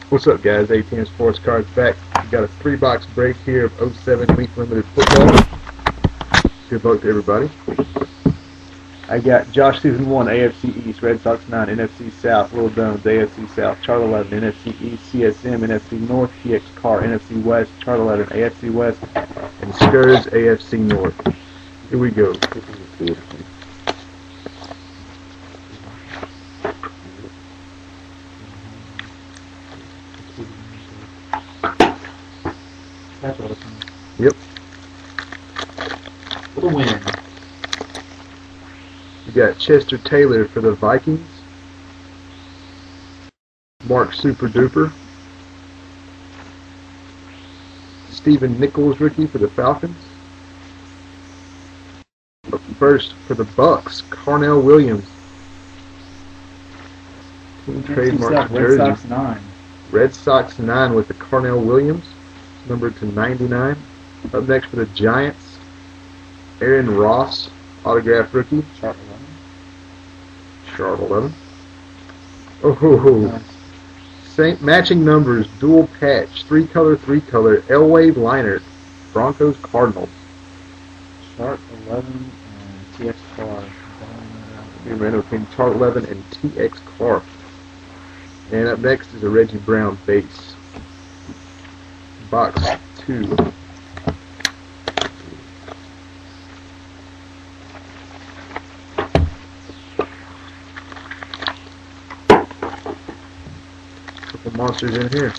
What's up, guys? ATM Sportscards back. We got a 3-box break here of '07 week limited football. Good luck to everybody. I got Josh Season 1, AFC East, Red Sox 9, NFC South, Little Domes, AFC South, Chart 11, NFC East, CSM, NFC North, TX Car, NFC West, Chart 11, AFC West, and Skurs, AFC North. Here we go. Yep. For the win. You got Chester Taylor for the Vikings. Mark Super Duper. Stephen Nichols rookie for the Falcons. Up first for the Bucks, Carnell Williams. Team trademark jersey. Red Sox 9. Red Sox 9 with the Carnell Williams, numbered to 99. Up next for the Giants, Aaron Ross, autograph rookie. Chart 11. Chart 11. Oh, Nice. same matching numbers, dual patch, 3-color, Elway liner, Broncos Cardinals. Chart 11 and TX Car. Randall King, Chart 11 and TX Clark. And up next is a Reggie Brown base. Box 2. Couple monsters in here.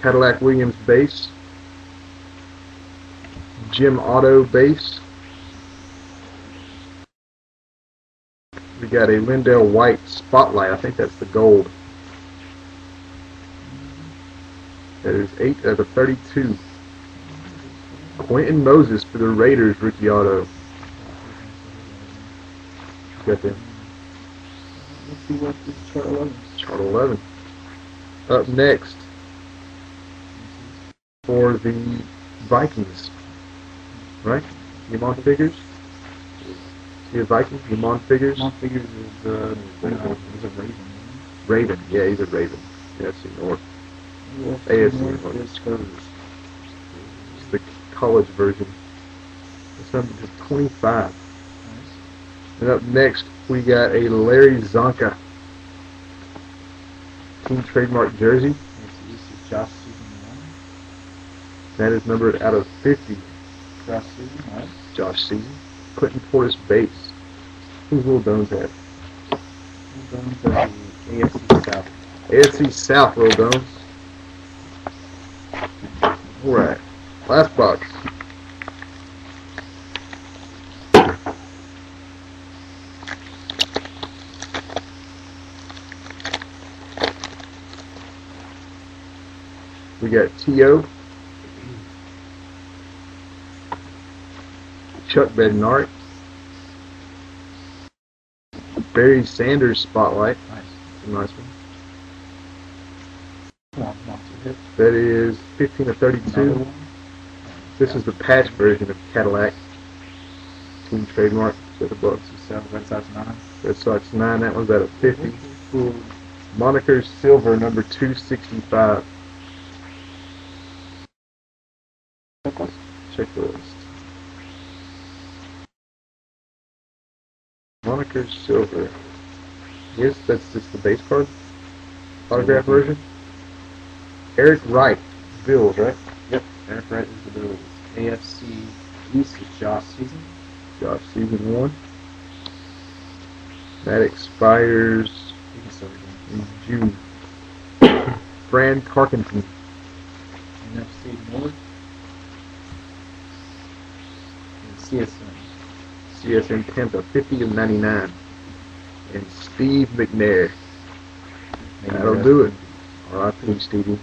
Cadillac Williams base. Jim Otto base. We got a Lindell White spotlight. I think that's the gold. That is 8 out of 32. Quentin Moses for the Raiders rookie auto. Got that. Let's see what this chart 11 is. Chart 11. Up next for the Vikings. Right? Yamon Figures. See a Viking? Yamon Figures. Yamon Figures is a Raven. Raven. Yeah, he's a Raven. AFC North. AFC North. Is Skurs. It's the college version. It's number to 25. Nice. And up next, we got a Larry Zonka team trademark jersey. This is Josh Season 1. That is numbered out of 50. Josh Season, right? Josh Season. Clinton Portis base. Who's Little Dones at? We're going to the AFC South. AFC South, Little Dones. Alright. Last box. We got T.O. Chuck Bednarik. Barry Sanders spotlight. Nice. That's a nice one. Not too hit. That is 15 of 32. This is the patch version of Cadillac. Team trademark. So the Bucks. Red Sox 9. Red Sox 9. That one's out of 50. Moniker Silver, number 265. Checklist. Moniker Silver. Yes, that's just the base card. Autograph version. Eric Wright. Bills, right? Yep. Eric Wright is the Bills. AFC East is Josh Season. Josh Season 1. That expires in June. Fran Tarkenton. NFC North. And CSM. CSM Tampa, 50 of 99. And Steve McNair. That'll do it. R.I.P. Stevie.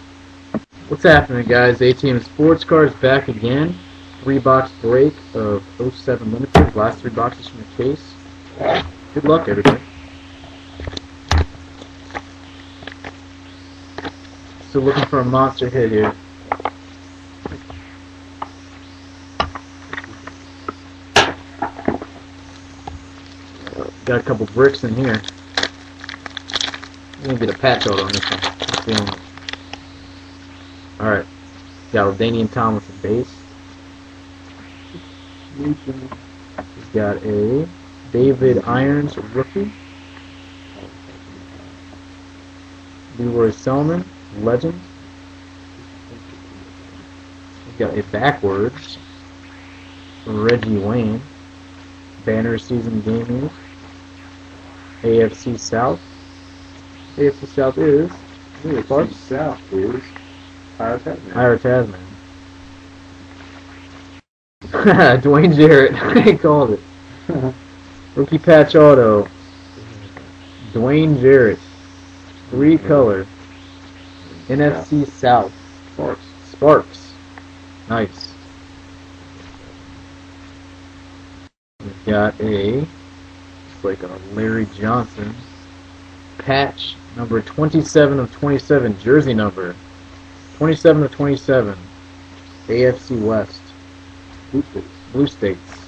What's happening, guys? ATM Sportscards back again. 3-box break of 07 Limited. Last 3 boxes from the case. Good luck, everybody. Still looking for a monster hit here. Got a couple bricks in here. Gonna get a patch auto on this one. That's the only. Alright. Got Danian Thomas at base. He's got a David Irons rookie. Leroy Selman, legend. He's got a backwards Reggie Wayne. Banner season game here. AFC South. AFC South is AFC South is Ira Tasman. Dwayne Jarrett. He called it. Rookie patch auto. Dwayne Jarrett. 3-color. NFC South. Sparks. Nice. We've got it's like a Larry Johnson patch number 27 of 27, jersey number 27 of 27, AFC West, Blue States,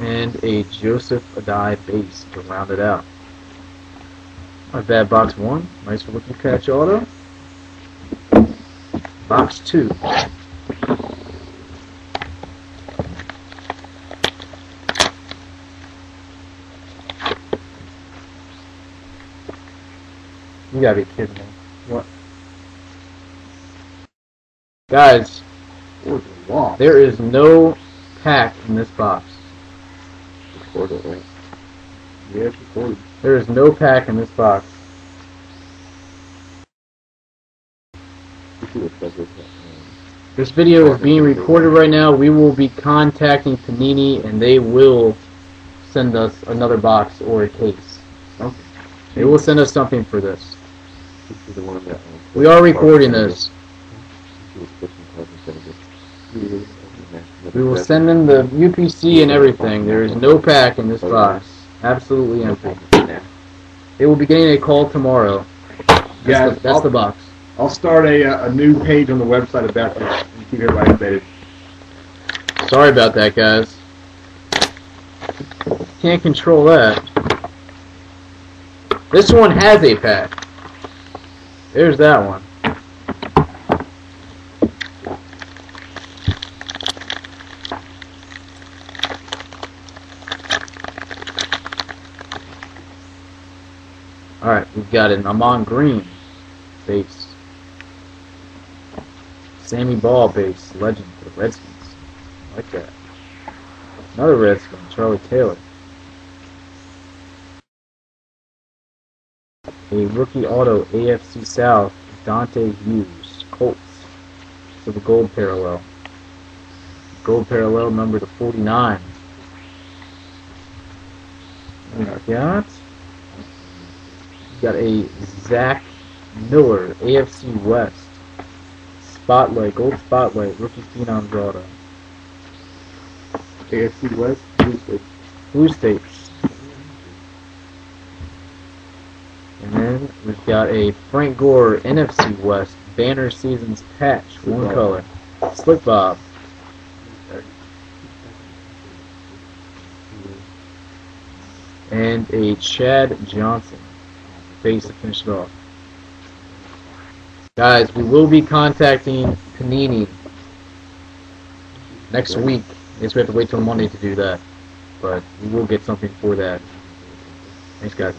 and a Joseph Adai base to round it out. Not bad. Box 1, nice rookie patch auto. Box 2. You gotta be kidding me. What? Guys, there is no pack in this box. Recorded, right? Yeah, it's recorded. There is no pack in this box. This video is being recorded right now. We will be contacting Panini and they will send us another box or a case. Okay. They will send us something for this. We are recording this. We will send them the UPC and everything. There is no pack in this box. Absolutely empty. They will be getting a call tomorrow. That's the box. I'll start a new page on the website about this and keep everybody updated. Sorry about that, guys. Can't control that. This one has a pack. There's that one. Alright, we've got an Amon Green base. Sammy Ball base, legend for the Redskins. I like that. Another Redskin, Charlie Taylor. A rookie auto, AFC South, Dante Hughes, Colts. So the gold parallel. Gold parallel number to 49. We've got a Zach Miller, AFC West. Spotlight, gold spotlight, rookie phenom auto. AFC West, Blue States. And then we've got a Frank Gore NFC West Banner Seasons patch, 1-color. Slick Bob. And a Chad Johnson base to finish it off. Guys, we will be contacting Panini next week. I guess we have to wait till Monday to do that. But we will get something for that. Thanks, guys.